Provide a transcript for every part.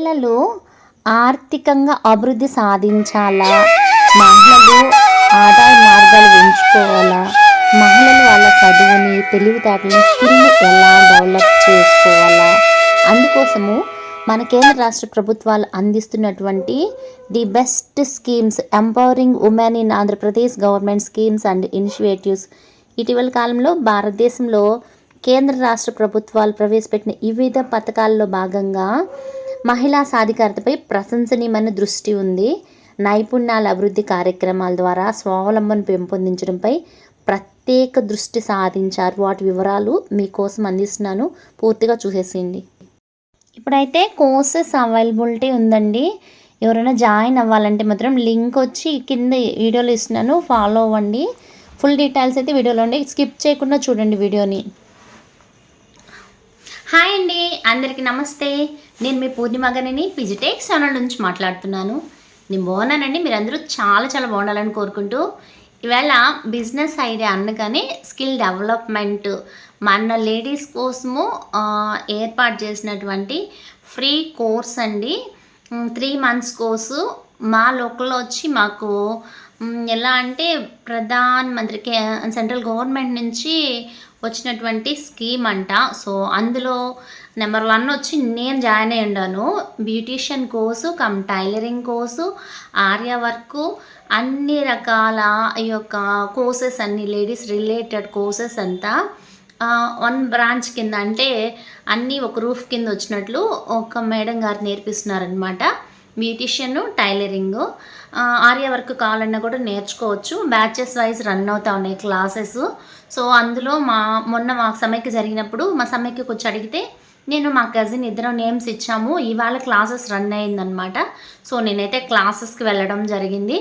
మహిళలు ఆర్థికంగా అభివృద్ధి సాధించాలా? మహిళలు ఆదాయ మార్గాలు ఎంచుకోవాలా? మహిళలు వాళ్ళ చదువుని, తెలివితేటలని, స్కిల్‌ని ఎలా డెవలప్ చేసుకోవాలా? అందుకోసము మన కేంద్ర రాష్ట్ర ప్రభుత్వాలు అందిస్తున్నటువంటి the best schemes empowering women in Andhra Pradesh government schemes and initiatives. ఇటీవల కాలంలో భారతదేశంలో కేంద్ర రాష్ట్ర ప్రభుత్వాలు ప్రవేశపెట్టిన వివిధ పథకాల్లో భాగంగా మహిళా సాధికారతపై ప్రశంసనీయమైన దృష్టి ఉంది. నైపుణ్యాల అభివృద్ధి కార్యక్రమాల ద్వారా స్వావలంబన పెంపొందించడంపై ప్రత్యేక దృష్టి సాధించారు. వాటి వివరాలు మీకోసం అందిస్తున్నాను, పూర్తిగా చూసేసేయండి. ఇప్పుడైతే కోర్సెస్ అవైలబిలిటీ ఉందండి. ఎవరైనా జాయిన్ అవ్వాలంటే మాత్రం లింక్ వచ్చి కింద వీడియోలో ఇస్తున్నాను, ఫాలో అవ్వండి. ఫుల్ డీటెయిల్స్ అయితే వీడియోలో ఉండి స్కిప్ చేయకుండా చూడండి వీడియోని. హాయ్ అండి, అందరికీ నమస్తే. నేను మీ పూర్ణిమ గనిని పిజిటెక్ ఛానల్ నుంచి మాట్లాడుతున్నాను. నేను బాగున్నానండి, మీరందరూ చాలా చాలా బాగుండాలని కోరుకుంటూ ఇవాళ బిజినెస్ ఐడియా అనగానే స్కిల్ డెవలప్మెంట్ మన లేడీస్ కోసము ఏర్పాటు చేసినటువంటి ఫ్రీ కోర్స్ అండి. 3 months కోర్సు మా లోకల్లో వచ్చి మాకు ఎలా అంటే ప్రధాన్ మంత్రికి సెంట్రల్ గవర్నమెంట్ నుంచి వచ్చినటువంటి స్కీమ్ అంట. సో అందులో నెంబర్ 1 వచ్చి నేను జాయిన్ అయ్యి ఉన్నాను. Beautician course tailoring course, Arya work, అన్ని రకాల ఈ యొక్క కోర్సెస్ అన్ని లేడీస్ రిలేటెడ్ కోర్సెస్ అంతా 1 బ్రాంచ్ కింద, అంటే అన్నీ ఒక రూఫ్ కింద వచ్చినట్లు ఒక మేడం గారు నేర్పిస్తున్నారనమాట. బ్యూటీషియన్, టైలరింగ్, ఆర్య వర్క్ కావాలన్నా కూడా నేర్చుకోవచ్చు. బ్యాచెస్ వైజ్ రన్ అవుతా ఉన్నాయి క్లాసెస్. సో అందులో మొన్న మా సమైక్య జరిగినప్పుడు మా సమైక్యకి వచ్చి అడిగితే నేను మా కజిన్ ఇద్దరం నేమ్స్ ఇచ్చాము. ఇవాళ క్లాసెస్ రన్ అయిందనమాట. సో నేనైతే క్లాసెస్కి వెళ్ళడం జరిగింది.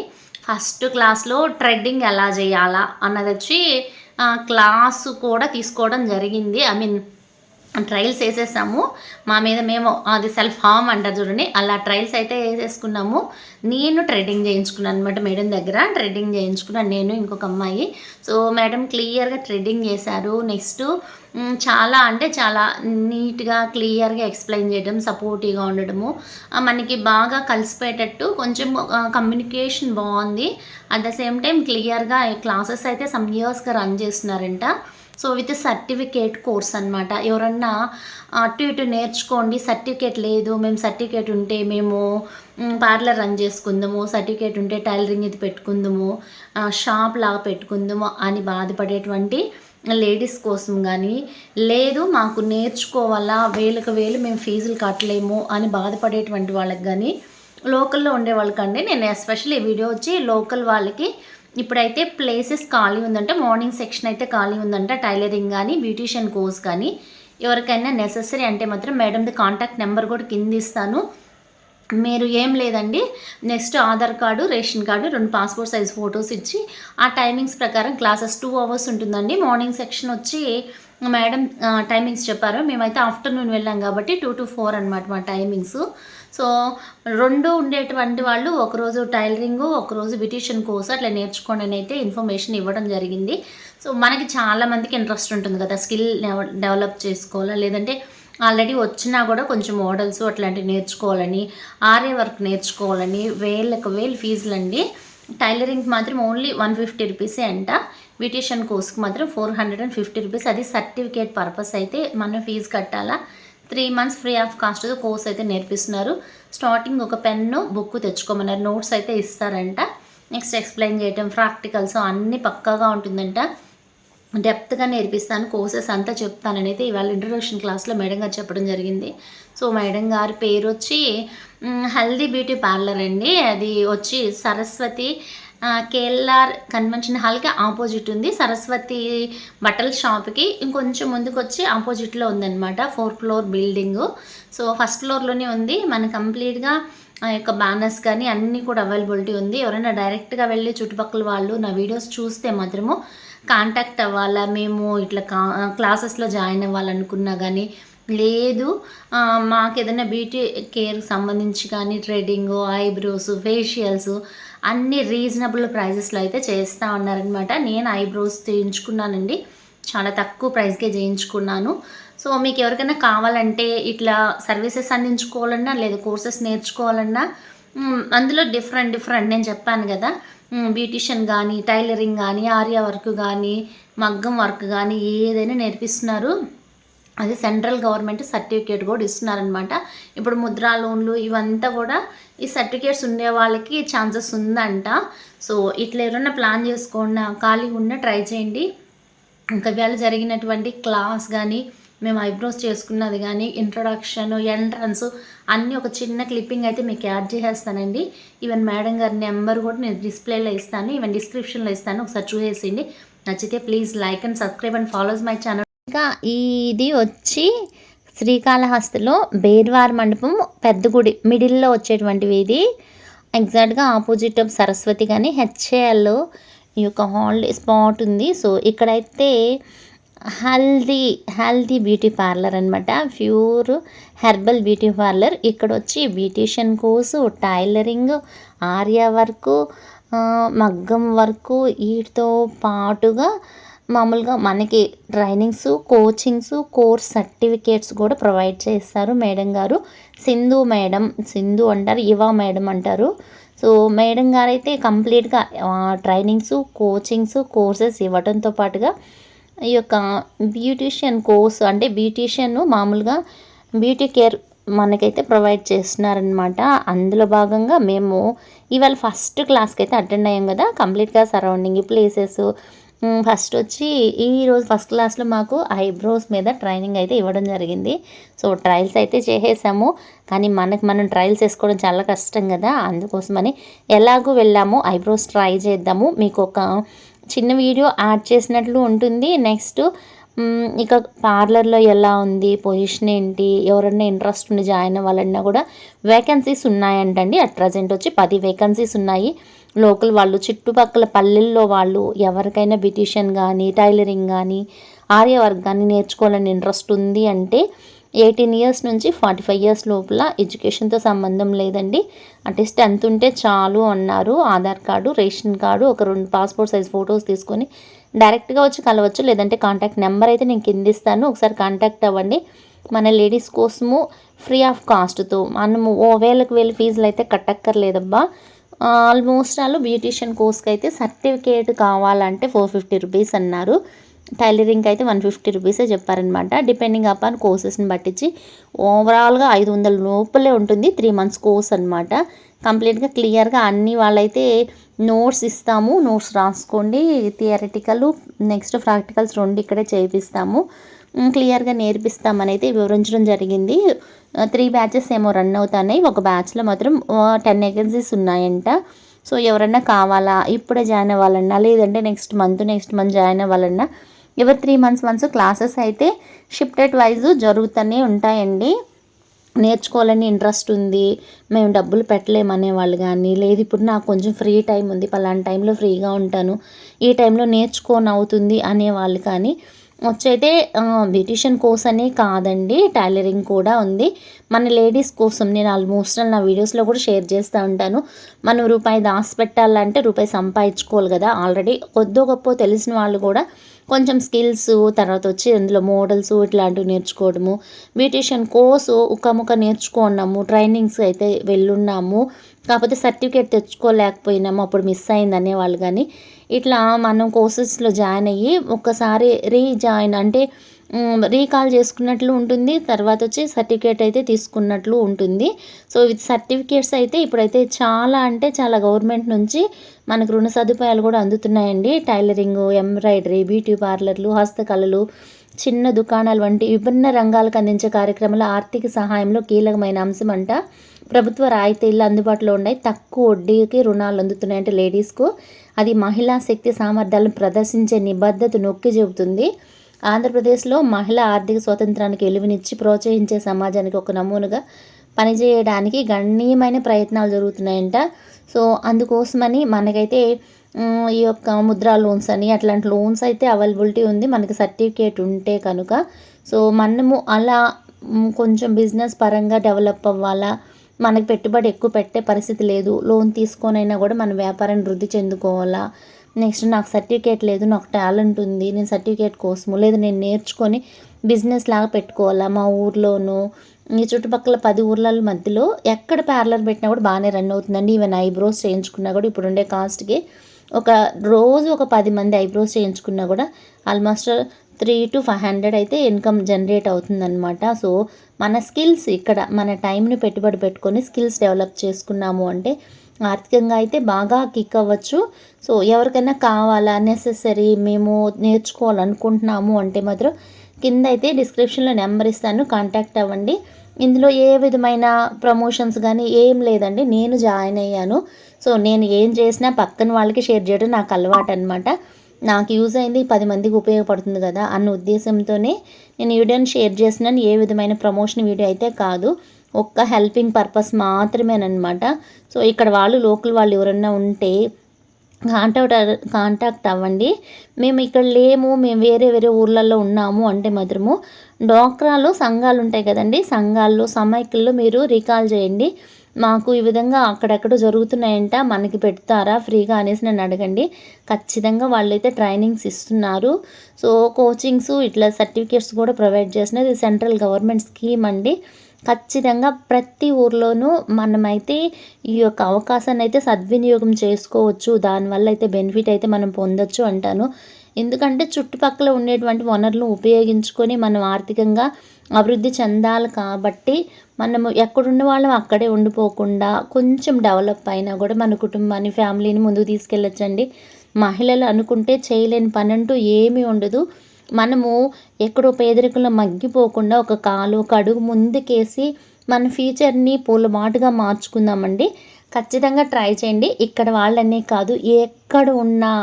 ఫస్ట్ క్లాస్లో ట్రెడ్డింగ్ ఎలా చేయాలా అన్నది వచ్చి క్లాసు కూడా తీసుకోవడం జరిగింది. ట్రయల్స్ వేసేసాము. మా మీద మేము అది సెల్ఫ్ హార్మ్ అంటారు చూడండి, అలా ట్రయల్స్ అయితే వేసేసుకున్నాము. నేను ట్రెడ్డింగ్ చేయించుకున్నాను అనమాట మేడం దగ్గర. ట్రెడ్డింగ్ చేయించుకున్నాను నేను, ఇంకొక అమ్మాయి. సో మేడం క్లియర్గా ట్రెడ్డింగ్ చేశారు. నెక్స్ట్ చాలా అంటే చాలా నీట్గా క్లియర్గా ఎక్స్ప్లెయిన్ చేయడం, సపోర్టివ్గా ఉండడము, మనకి బాగా కలిసిపోయేటట్టు కొంచెం కమ్యూనికేషన్ బాగుంది. అట్ ద సేమ్ టైం క్లియర్గా క్లాసెస్ అయితే సమ్ ఇయర్స్గా రన్ చేస్తున్నారంట. సో విత్ సర్టిఫికేట్ కోర్స్ అనమాట. ఎవరన్నా అటు ఇటు నేర్చుకోండి, సర్టిఫికేట్ లేదు, మేము సర్టిఫికేట్ ఉంటే మేము పార్లర్ రన్ చేసుకుందాము, సర్టిఫికేట్ ఉంటే టైలరింగ్ ఇది పెట్టుకుందాము, షాప్ లాగా పెట్టుకుందాము అని బాధపడేటువంటి లేడీస్ కోసం కానీ, లేదు మాకు నేర్చుకోవాలా వేలకు వేలు మేము ఫీజులు కట్టలేము అని బాధపడేటువంటి వాళ్ళకి కానీ, లోకల్లో ఉండే వాళ్ళకండి నేను ఎస్పెషల్లీ ఈ వీడియో వచ్చి లోకల్ వాళ్ళకి ఇప్పుడైతే ప్లేసెస్ ఖాళీ ఉందంటే మార్నింగ్ సెక్షన్ అయితే ఖాళీ ఉందంట. టైలరింగ్ కానీ బ్యూటీషియన్ కోర్స్ కానీ ఎవరికైనా నెసెసరీ అంటే మాత్రం మేడంది కాంటాక్ట్ నెంబర్ కూడా కింద ఇస్తాను. మీరు ఏం లేదండి, next Aadhaar card, ration card, 2 passport size photos ఇచ్చి ఆ టైమింగ్స్ ప్రకారం క్లాసెస్ 2 hours ఉంటుందండి. మార్నింగ్ సెక్షన్ వచ్చి మేడం టైమింగ్స్ చెప్పారు. మేమైతే ఆఫ్టర్నూన్ వెళ్ళాం కాబట్టి 2 to 4 అనమాట మా టైమింగ్స్. సో 2 ఉండేటువంటి వాళ్ళు ఒకరోజు టైలరింగు, ఒకరోజు బ్యూటీషియన్ కోర్స్ అట్లా నేర్చుకోండి అని అయితే ఇన్ఫర్మేషన్ ఇవ్వడం జరిగింది. సో మనకి చాలామందికి ఇంట్రెస్ట్ ఉంటుంది కదా, స్కిల్ డెవలప్ చేసుకోవాలా, లేదంటే ఆల్రెడీ వచ్చినా కూడా కొంచెం మోడల్స్ అట్లాంటివి నేర్చుకోవాలని, ఆర్య వర్క్ నేర్చుకోవాలని వేలకు వేలు ఫీజులు అండి. టైలరింగ్కి మాత్రం ఓన్లీ 150 రూపీసే అంట. బ్యూటీషియన్ కోర్స్కి మాత్రం 450 రూపీస్. అది సర్టిఫికేట్ పర్పస్ అయితే మనం ఫీజు కట్టాలా. 3 months free of cost course అయితే నేర్పిస్తున్నారు. స్టార్టింగ్ ఒక పెన్ను, బుక్ తెచ్చుకోమన్నారు. నోట్స్ అయితే ఇస్తారంట. నెక్స్ట్ ఎక్స్ప్లెయిన్ చేయటం, ప్రాక్టికల్స్ అన్నీ పక్కాగా ఉంటుందంట. డెప్త్గా నేర్పిస్తాను, కోర్సెస్ అంతా చెప్తానని అయితే ఇవాళ ఇంట్రొడక్షన్ క్లాస్లో మేడం గారు చెప్పడం జరిగింది. సో మేడం గారి పేరు వచ్చి హెల్దీ బ్యూటీ పార్లర్ అండి. అది వచ్చి సరస్వతి కేఎల్ఆర్ కన్వెన్షన్ హాల్కి ఆపోజిట్ ఉంది. సరస్వతి బట్టల షాప్కి ఇంకొంచెం ముందుకు వచ్చి ఆపోజిట్లో ఉందన్నమాట. 4th floor building. So first ఫ్లోర్లోనే ఉంది. మన కంప్లీట్గా ఆ యొక్క బ్యానర్స్ కానీ అన్నీ కూడా అవైలబిలిటీ ఉంది. ఎవరైనా డైరెక్ట్గా వెళ్ళి చుట్టుపక్కల వాళ్ళు నా వీడియోస్ చూస్తే మాత్రము కాంటాక్ట్ అవ్వాలా, మేము ఇట్లా క్లాసెస్లో జాయిన్ అవ్వాలనుకున్నా కానీ, లేదు మాకు ఏదైనా బ్యూటీ కేర్కి సంబంధించి కానీ థ్రెడ్డింగ్, ఐబ్రోస్, ఫేషియల్స్ అన్నీ రీజనబుల్ ప్రైజెస్లో అయితే చేస్తూ ఉన్నారనమాట. నేను ఐబ్రోస్ చేయించుకున్నానండి, చాలా తక్కువ ప్రైస్కే చేయించుకున్నాను. సో మీకు ఎవరికైనా కావాలంటే ఇట్లా సర్వీసెస్ అందించుకోవాలన్నా లేదా కోర్సెస్ నేర్చుకోవాలన్నా అందులో డిఫరెంట్ డిఫరెంట్ నేను చెప్పాను కదా, బ్యూటీషియన్ కానీ, టైలరింగ్ కానీ, ఆర్యా వర్క్ కానీ, మగ్గం వర్క్ కానీ ఏదైనా నేర్పిస్తున్నారు. అది సెంట్రల్ గవర్నమెంట్ సర్టిఫికేట్ కూడా ఇస్తున్నారనమాట. ఇప్పుడు ముద్రా లోన్లు ఇవంతా కూడా ఈ సర్టిఫికేట్స్ ఉండే వాళ్ళకి ఛాన్సెస్ ఉందంట. సో ఇట్లా ఎవరైనా ప్లాన్ చేసుకోండి, ఖాళీగా ఉన్న ట్రై చేయండి. ఇంకా వేళ జరిగినటువంటి క్లాస్ కానీ, మేము ఐబ్రోస్ చేసుకున్నది కానీ, ఇంట్రొడక్షన్, ఎంట్రన్స్ అన్నీ ఒక చిన్న క్లిప్పింగ్ అయితే మీకు యాడ్ చేసేస్తానండి. ఈవెన్ మేడం గారి నెంబర్ కూడా నేను డిస్ప్లేలో ఇస్తాను, ఈవెన్ డిస్క్రిప్షన్లో ఇస్తాను, ఒకసారి చూసేసిండి. నచ్చితే please like and subscribe and follows my channel. ఇంకా ఇది వచ్చి శ్రీకాళహస్తిలో బేర్వార్ మండపం పెద్ద గుడి మిడిల్లో వచ్చేటువంటివి. ఇది ఎగ్జాక్ట్గా ఆపోజిట్ ఆఫ్ సరస్వతి కానీ హెచ్ఏఎల్ ఈ యొక్క హాలిడే స్పాట్ ఉంది. సో ఇక్కడైతే హెల్దీ బ్యూటీ పార్లర్ అనమాట, ప్యూర్ హెర్బల్ బ్యూటీ పార్లర్. ఇక్కడ వచ్చి beautician course, tailoring, Arya work, మగ్గం వర్కు, వీటితో పాటుగా మామూలుగా మనకి ట్రైనింగ్స్, కోచింగ్స్, కోర్స్ సర్టిఫికేట్స్ కూడా ప్రొవైడ్ చేస్తారు మేడం గారు. సింధు అంటారు, యువ మేడం అంటారు. సో మేడం గారు అయితే కంప్లీట్గా ట్రైనింగ్స్, కోచింగ్స్, కోర్సెస్ ఇవ్వడంతో పాటుగా ఈ యొక్క బ్యూటీషియన్ కోర్సు అంటే బ్యూటీషియన్ మామూలుగా బ్యూటీ కేర్ మనకైతే ప్రొవైడ్ చేస్తున్నారనమాట. అందులో భాగంగా మేము ఇవాళ ఫస్ట్ క్లాస్కి అయితే అటెండ్ అయ్యాం కదా, కంప్లీట్గా సరౌండింగ్ ప్లేసెస్. ఫస్ట్ వచ్చి ఈరోజు ఫస్ట్ క్లాస్లో మాకు ఐబ్రోస్ మీద ట్రైనింగ్ అయితే ఇవ్వడం జరిగింది. సో ట్రయల్స్ అయితే చేసేసాము, కానీ మనం ట్రయల్స్ వేసుకోవడం చాలా కష్టం కదా, అందుకోసమని ఎలాగూ వెళ్ళాము ఐబ్రోస్ ట్రై చేద్దాము. మీకు ఒక చిన్న వీడియో యాడ్ చేసినట్లు ఉంటుంది. నెక్స్ట్ ఇక పార్లర్లో ఎలా ఉంది, పొజిషన్ ఏంటి, ఎవరన్నా ఇంట్రెస్ట్ ఉండి జాయిన్ అవ్వాలన్నా కూడా వేకెన్సీస్ ఉన్నాయంటండి. అట్ ప్రజెంట్ వచ్చి 10 వేకెన్సీస్ ఉన్నాయి. లోకల్ వాళ్ళు, చుట్టుపక్కల పల్లెల్లో వాళ్ళు ఎవరికైనా బ్యూటీషియన్ కానీ, టైలరింగ్ కానీ, ఆర్య వర్క్ కానీ నేర్చుకోవాలని ఇంట్రెస్ట్ ఉంది అంటే 18 ఇయర్స్ నుంచి 45 ఇయర్స్ లోపల, ఎడ్యుకేషన్తో సంబంధం లేదండి. అట్లీస్ట్ 10th ఉంటే చాలు అన్నారు. ఆధార్ కార్డు, రేషన్ కార్డు, ఒక 2 పాస్పోర్ట్ సైజ్ ఫొటోస్ తీసుకొని డైరెక్ట్గా వచ్చి కలవచ్చు. లేదంటే కాంటాక్ట్ నెంబర్ అయితే నేను కింద ఇస్తాను, ఒకసారి కాంటాక్ట్ అవ్వండి. మన లేడీస్ కోసము ఫ్రీ ఆఫ్ కాస్ట్తో మనము వేలకు ఫీజులు అయితే కట్టక్కర్లేదబ్బా. ఆల్మోస్ట్ బ్యూటీషియన్ కోర్స్కి అయితే సర్టిఫికేట్ కావాలంటే 450 రూపీస్ అన్నారు. టైలరింగ్కి అయితే 150 రూపీసే చెప్పారనమాట. డిపెండింగ్ అపాన్ కోర్సెస్ని బట్టించి ఓవరాల్గా 500 లోపలే ఉంటుంది. 3 మంత్స్ కోర్స్ అనమాట. కంప్లీట్గా క్లియర్గా అన్ని వాళ్ళైతే నోట్స్ ఇస్తాము, నోట్స్ రాసుకోండి. థియరిటికల్ నెక్స్ట్ ప్రాక్టికల్స్ 2 ఇక్కడే చేయిస్తాము, క్లియర్గా నేర్పిస్తామని అయితే వివరించడం జరిగింది. 3 బ్యాచెస్ ఏమో రన్ అవుతున్నాయి. ఒక బ్యాచ్లో మాత్రం 10 వేకెన్సీస్ ఉన్నాయంట. సో ఎవరన్నా కావాలా, ఇప్పుడే జాయిన్ అవ్వాలన్నా, లేదంటే నెక్స్ట్ మంత్ జాయిన్ అవ్వాలన్నా, ఎవరు 3 మంత్స్ వన్స్ క్లాసెస్ అయితే షిఫ్టెడ్ వైజ్ జరుగుతూనే ఉంటాయండి. నేర్చుకోవాలని ఇంట్రెస్ట్ ఉంది, మేము డబ్బులు పెట్టలేమనే వాళ్ళు కానీ, లేదు ఇప్పుడు నాకు కొంచెం ఫ్రీ టైం ఉంది, పలానా టైంలో ఫ్రీగా ఉంటాను, ఈ టైంలో నేర్చుకోని అవుతుంది అనేవాళ్ళు కానీ వచ్చైతే బ్యూటీషియన్ కోర్స్ అనే కాదండి, టైలరింగ్ కూడా ఉంది. మన లేడీస్ కోసం నేను ఆల్మోస్ట్ నా వీడియోస్లో కూడా షేర్ చేస్తూ ఉంటాను. మనం రూపాయి దాచి పెట్టాలంటే రూపాయి సంపాదించుకోవాలి కదా. ఆల్రెడీ కొద్దో గొప్ప తెలిసిన వాళ్ళు కూడా కొంచెం స్కిల్స్, తర్వాత వచ్చి అందులో మోడల్స్ ఇట్లాంటివి నేర్చుకోవడము, బ్యూటీషియన్ కోర్సు ఉక్కముక్క నేర్చుకున్నాము, ట్రైనింగ్స్ అయితే వెళ్ళున్నాము, కాకపోతే సర్టిఫికేట్ తెచ్చుకోలేకపోయినాము, అప్పుడు మిస్ అయింది అనేవాళ్ళు కానీ ఇట్లా మనం కోర్సెస్లో జాయిన్ అయ్యి ఒక్కసారి రీజాయిన్ అంటే రీకాల్ చేసుకున్నట్లు ఉంటుంది. తర్వాత వచ్చి సర్టిఫికేట్ అయితే తీసుకున్నట్లు ఉంటుంది. సో విత్ సర్టిఫికేట్స్ అయితే ఇప్పుడైతే చాలా అంటే చాలా గవర్నమెంట్ నుంచి మనకు రుణ సదుపాయాలు కూడా అందుతున్నాయండి. టైలరింగ్, ఎంబ్రాయిడరీ, బ్యూటీ పార్లర్లు, హస్తకళలు, చిన్న దుకాణాలు వంటి విభిన్న రంగాలకు అందించే కార్యక్రమాల ఆర్థిక సహాయంలో కీలకమైన అంశం అంట. ప్రభుత్వ రాయితీలు అందుబాటులో ఉన్నాయి, తక్కువ వడ్డీకి రుణాలు అందుతున్నాయంటే లేడీస్కు. అది మహిళా శక్తి సామర్థ్యాలను ప్రదర్శించే నిబద్ధత నొక్కి చెబుతుంది. ఆంధ్రప్రదేశ్లో మహిళా ఆర్థిక స్వాతంత్రానికి వెలువనిచ్చి ప్రోత్సహించే సమాజానికి ఒక నమూనాగా పనిచేయడానికి గణనీయమైన ప్రయత్నాలు జరుగుతున్నాయంట. సో అందుకోసమని మనకైతే ఈ యొక్క ముద్రా లోన్స్ అని అట్లాంటి లోన్స్ అయితే అవైలబిలిటీ ఉంది మనకి సర్టిఫికేట్ ఉంటే కనుక. సో మనము అలా కొంచెం బిజినెస్ పరంగా డెవలప్ అవ్వాలా, మనకి పెట్టుబడి ఎక్కువ పెట్టే పరిస్థితి లేదు, లోన్ తీసుకొనైనా కూడా మన వ్యాపారాన్ని వృద్ధి చెందుకోవాలా, నెక్స్ట్ నాకు సర్టిఫికేట్ లేదు, నాకు టాలెంట్ ఉంది, నేను సర్టిఫికేట్ కోసము లేదు నేను నేర్చుకొని బిజినెస్ లాగా పెట్టుకోవాలా మా ఊర్లోనూ ఈ చుట్టుపక్కల 10 ఊర్ల మధ్యలో ఎక్కడ పార్లర్ పెట్టినా కూడా బాగానే రన్ అవుతుందండి. ఈవెన్ ఐబ్రోస్ చేయించుకున్నా కూడా ఇప్పుడుండే కాస్ట్కి రోజు ఒక 10 మంది ఐబ్రోస్ చేయించుకున్నా కూడా ఆల్మోస్ట్ 300 to 500 అయితే ఇన్కమ్ జనరేట్ అవుతుందన్నమాట. సో మన స్కిల్స్ ఇక్కడ మన టైంని పెట్టుబడి పెట్టుకొని స్కిల్స్ డెవలప్ చేసుకున్నాము అంటే ఆర్థికంగా అయితే బాగా కిక్ అవ్వచ్చు. సో ఎవరికైనా కావాలా నెసెసరీ మేము నేర్చుకోవాలనుకుంటున్నాము అంటే మాత్రం కింద అయితే డిస్క్రిప్షన్లో నెంబర్ ఇస్తాను, కాంటాక్ట్ అవ్వండి. ఇందులో ఏ విధమైన ప్రమోషన్స్ కానీ ఏం లేదండి. నేను జాయిన్ అయ్యాను. సో నేను ఏం చేసినా పక్కన వాళ్ళకి షేర్ చేయడం నాకు అలవాటు అనమాట. నాకు యూజ్ అయింది 10 మందికి ఉపయోగపడుతుంది కదా అన్న ఉద్దేశంతోనే నేను వీడియోని షేర్ చేసినాను. ఏ విధమైన ప్రమోషన్ వీడియో అయితే కాదు, ఒక్క హెల్పింగ్ పర్పస్ మాత్రమేనమాట. సో ఇక్కడ లోకల్ వాళ్ళు ఎవరన్నా ఉంటే కాంటాక్ట్ అవ్వండి. మేము ఇక్కడ లేము, మేము వేరే వేరే ఊర్లలో ఉన్నాము అంటే మాత్రము డ్వాక్రాలో సంఘాలు ఉంటాయి కదండి, సంఘాల్లో సమైక్యల్లో మీరు రికాల్ చేయండి. మాకు ఈ విధంగా అక్కడెక్కడ జరుగుతున్నాయంట, మనకి పెడతారా ఫ్రీగా అనేసి నన్ను అడగండి. ఖచ్చితంగా వాళ్ళైతే ట్రైనింగ్స్ ఇస్తున్నారు. సో కోచింగ్స్ ఇట్లా సర్టిఫికేట్స్ కూడా ప్రొవైడ్ చేస్తున్నారు. ఇది సెంట్రల్ గవర్నమెంట్ స్కీమ్ అండి. ఖచ్చితంగా ప్రతి ఊర్లోనూ మనమైతే ఈ యొక్క అవకాశాన్ని అయితే సద్వినియోగం చేసుకోవచ్చు. దానివల్ల అయితే బెనిఫిట్ అయితే మనం పొందొచ్చు అంటాను. ఎందుకంటే చుట్టుపక్కల ఉండేటువంటి వనరులను ఉపయోగించుకొని మనం ఆర్థికంగా అభివృద్ధి చెందాలి కాబట్టి మనము ఎక్కడున్న వాళ్ళం అక్కడే ఉండిపోకుండా కొంచెం డెవలప్ అయినా కూడా మన కుటుంబాన్ని ఫ్యామిలీని ముందుకు తీసుకెళ్ళొచ్చండి. మహిళలు అనుకుంటే చేయలేని పని అంటూ ఏమీ ఉండదు. మనము ఎక్కడో పేదరికంలో మగ్గిపోకుండా ఒక అడుగు ముందుకేసి మన ఫ్యూచర్ని పూలబాటుగా మార్చుకుందామండి. ఖచ్చితంగా ట్రై చేయండి. ఇక్కడ వాళ్ళనే కాదు, ఎక్కడ ఉన్నా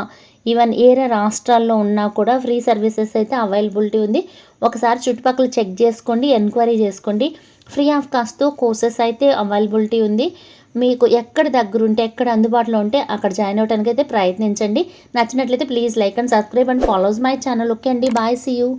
ఈవెన్ ఏరే రాష్ట్రాల్లో ఉన్నా కూడా ఫ్రీ సర్వీసెస్ అయితే అవైలబిలిటీ ఉంది. ఒకసారి చుట్టుపక్కల చెక్ చేసుకోండి, ఎంక్వైరీ చేసుకోండి. ఫ్రీ ఆఫ్ కాస్ట్తో కోర్సెస్ అయితే అవైలబిలిటీ ఉంది. మీకు ఎక్కడ దగ్గరుంటే ఎక్కడ అందుబాటులో ఉంటే అక్కడ జాయిన్ అవ్వడానికి అయితే ప్రయత్నించండి. నచ్చినట్లయితే please like and subscribe and follows my channel. Okay అండి, బాయ్, సీ యూ.